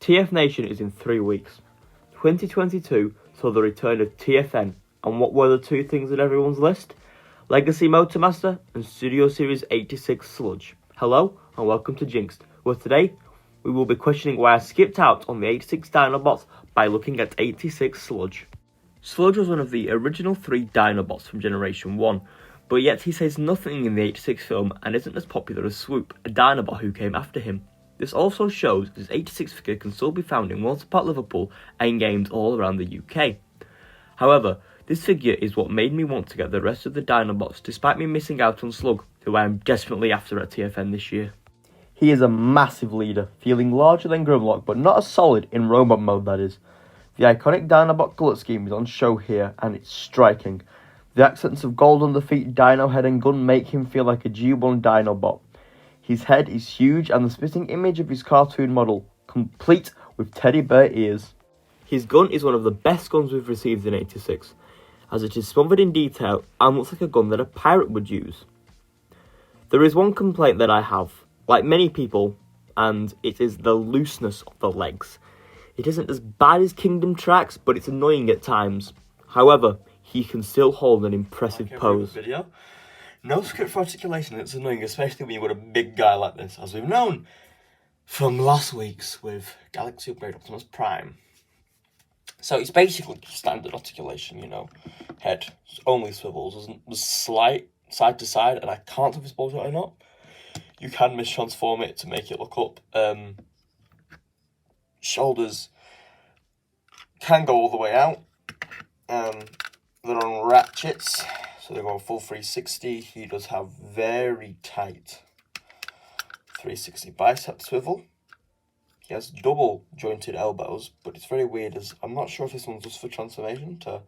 TF Nation is in 3 weeks. 2022 saw the return of TFN, and what were the two things on everyone's list? Legacy Motormaster and Studio Series 86 Sludge. Hello and welcome to Jinxed, where today we will be questioning why I skipped out on the 86 Dinobots by looking at 86 Sludge. Sludge was one of the original 3 Dinobots from Generation 1, but yet he says nothing in the 86 film and isn't as popular as Swoop, a Dinobot who came after him. This also shows that his 86 figure can still be found in Once Upon Liverpool and games all around the UK. However, this figure is what made me want to get the rest of the Dinobots despite me missing out on Slug, who I am desperately after at TFN this year. He is a massive leader, feeling larger than Grimlock but not as solid in robot mode, that is. The iconic Dinobot colour scheme is on show here and it's striking. The accents of gold on the feet, dino head and gun make him feel like a G1 Dinobot. His head is huge and the spitting image of his cartoon model, complete with teddy bear ears. His gun is one of the best guns we've received in 86, as it is smothered in detail and looks like a gun that a pirate would use. There is one complaint that I have, like many people, and it is the looseness of the legs. It isn't as bad as Kingdom Tracks, but it's annoying at times. However, he can still hold an impressive pose. Video. No script for articulation, it's annoying, especially when you've got a big guy like this, as we've known from last week's with Galaxy Upgrade Optimus Prime. So it's basically standard articulation, you know. Head only swivels, there's slight side to side, and I can't tell if it's bullshit or not. You can mistransform it to make it look up. Shoulders can go all the way out. They're on ratchets, so they go full 360. He does have very tight 360 bicep swivel. He has double jointed elbows, but it's very weird, as I'm not sure if this one's just for transformation to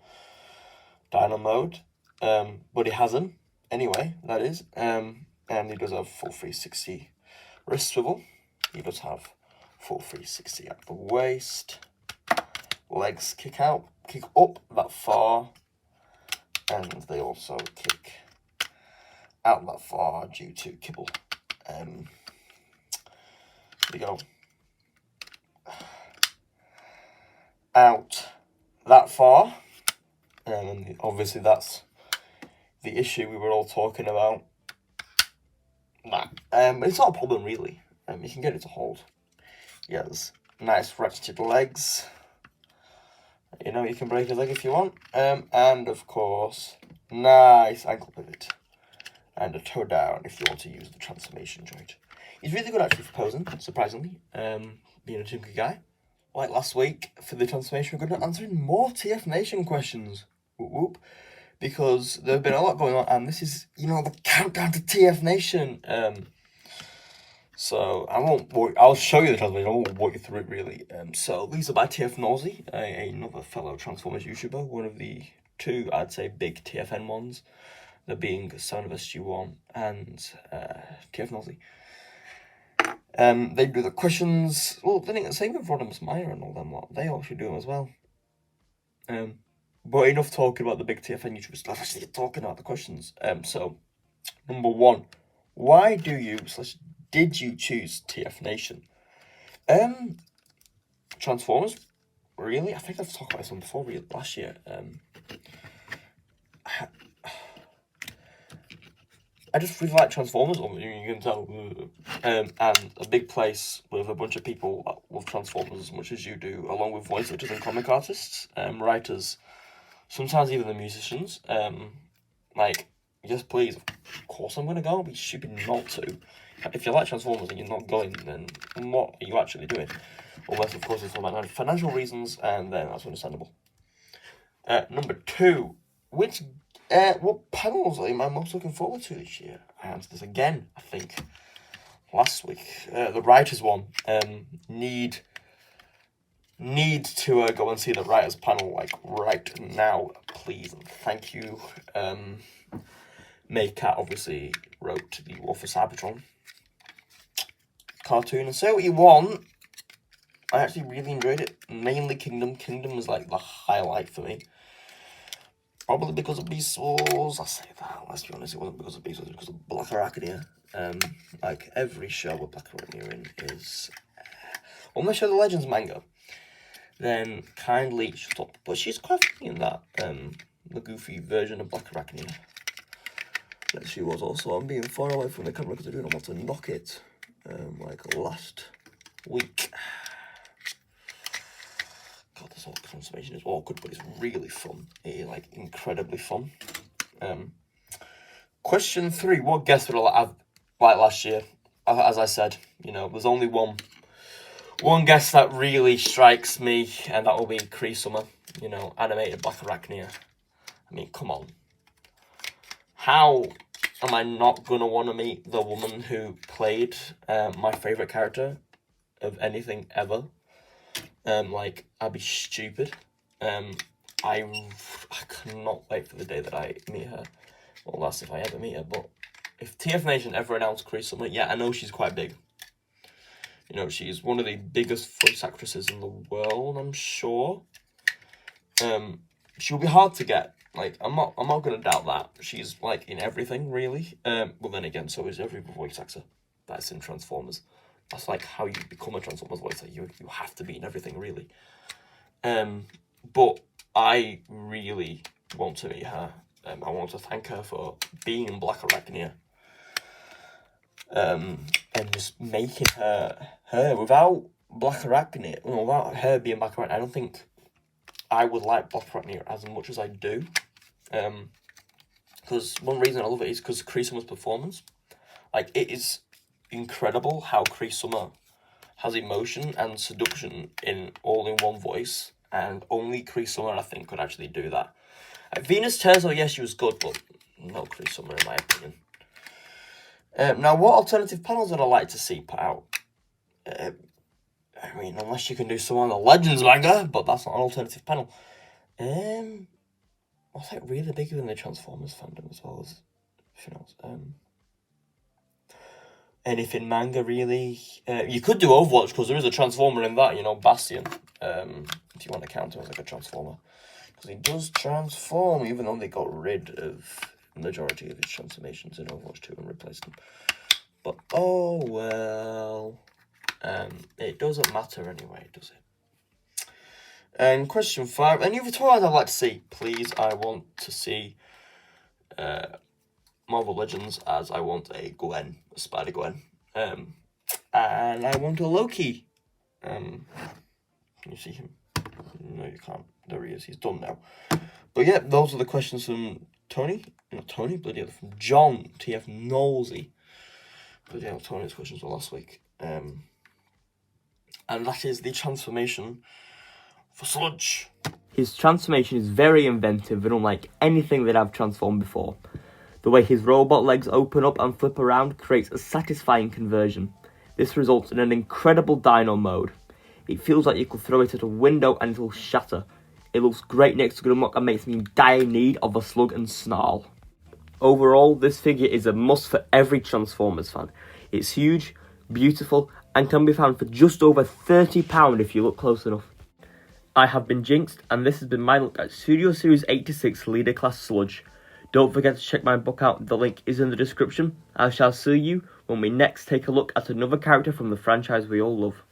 Dino mode, but he has them anyway, that is. And he does have full 360 wrist swivel. He does have full 360 at the waist. Legs kick up that far, and they also kick out that far due to kibble. They go out that far, and obviously that's the issue we were all talking about. It's not a problem really. You can get it to hold. He has nice ratcheted legs. You know, you can break his leg if you want. And of course, nice ankle pivot. And a toe down if you want to use the transformation joint. He's really good actually for posing, surprisingly. Being a chunky guy. Like last week, for the transformation, we're going to answer more TF Nation questions. Whoop whoop. Because there have been a lot going on, and this is, you know, the countdown to TF Nation. So I'll show you the transformation, I won't walk you through it really. So these are by TFKnowlsy, another fellow Transformers YouTuber, one of the 2, I'd say, big TFN ones, there being Son of SG1 and TFKnowlsy. They do the questions, well, the same with Rodimus Meyer and all them lot, they actually do them as well. But enough talking about the big TFN YouTubers, let's actually get talking about the questions. So, number 1, why did you choose TF Nation? Transformers, really? I think I've talked about this one before, really, last year. I just really like Transformers, you can tell. And a big place with a bunch of people that love Transformers as much as you do, along with voice actors and comic artists, writers, sometimes even the musicians. Like, yes, please, of course I'm going to go. It'd be stupid not to. If you like Transformers and you're not going, then what are you actually doing? Unless, of course, it's for financial reasons, and then that's understandable. Number 2, what panels am I most looking forward to this year? I answered this again, I think, last week. The writers one. Need to go and see the writers panel, like, right now, please, and thank you. Maycat obviously wrote the War for Cybertron cartoon, and say what you want, I actually really enjoyed it. Mainly Kingdom was like the highlight for me. Probably because of Beast Wars. I say that, let's be honest, it wasn't because of Beast Wars, it was because of Black Arachnia. Like every show with Black Arachnia in is unless you're the Legends manga, then kindly shut up. But she's quite funny in that, the goofy version of Black Arachnia. Like she was also. I'm being far away from the camera because I do not want to knock it, like last week. God, this whole transformation is awkward, but it's really fun. It is, like, incredibly fun. Question 3. What guest would I have like last year? As I said, you know, there's only one guest that really strikes me, and that will be Cree Summer, you know, animated Black Arachnia. I mean, come on. How am I not going to want to meet the woman who played my favourite character of anything ever? Like, I'd be stupid. I cannot wait for the day that I meet her. Well, that's if I ever meet her, but if TF Nation ever announced Cree Summer, yeah, I know she's quite big. You know, she's one of the biggest voice actresses in the world, I'm sure. She'll be hard to get. Like, I'm not gonna doubt that. She's, like, in everything, really. Well, then again, so is every voice actor that's in Transformers. That's, like, how you become a Transformers voice actor. You have to be in everything, really. But I really want to meet her. I want to thank her for being in Black Arachnia. And just making her without Black Arachnia, without her being Black Arachnia, I don't think I would like Black Arachnia as much as I do. Because one reason I love it is because Cree Summer's performance. Like, it is incredible how Cree Summer has emotion and seduction all in one voice, and only Cree Summer, I think, could actually do that. Venus Terzal, yes, she was good, but no Cree Summer, in my opinion. Now, what alternative panels would I like to see put out? I mean, unless you can do some on the Legends manga, but that's not an alternative panel. What's like really bigger than the Transformers fandom as well as anything else? Anything manga, really? You could do Overwatch, because there is a Transformer in that, you know, Bastion. If you want to count him as like a Transformer. Because he does transform, even though they got rid of the majority of his transformations in Overwatch 2 and replaced them. But, oh well. It doesn't matter anyway, does it? And question 5. Any other toys I'd like to see? Please, I want to see Marvel Legends, as I want a Gwen, a Spider-Gwen. And I want a Loki. Can you see him? No, you can't. There he is. He's done now. But yeah, those are the questions from Tony. Not Tony, bloody hell, from John, TFKnowlsy. But yeah, Tony's questions were last week. And that is the transformation for Sludge. His transformation is very inventive and unlike anything that I've transformed before. The way his robot legs open up and flip around creates a satisfying conversion. This results in an incredible dino mode. It feels like you could throw it at a window and it'll shatter. It looks great next to Grimlock and makes me in dire need of a slug and snarl. Overall, this figure is a must for every Transformers fan. It's huge, beautiful, and can be found for just over £30 if you look close enough. I have been jinxed, and this has been my look at Studio Series 86 Leader Class Sludge. Don't forget to check my book out, the link is in the description. I shall see you when we next take a look at another character from the franchise we all love.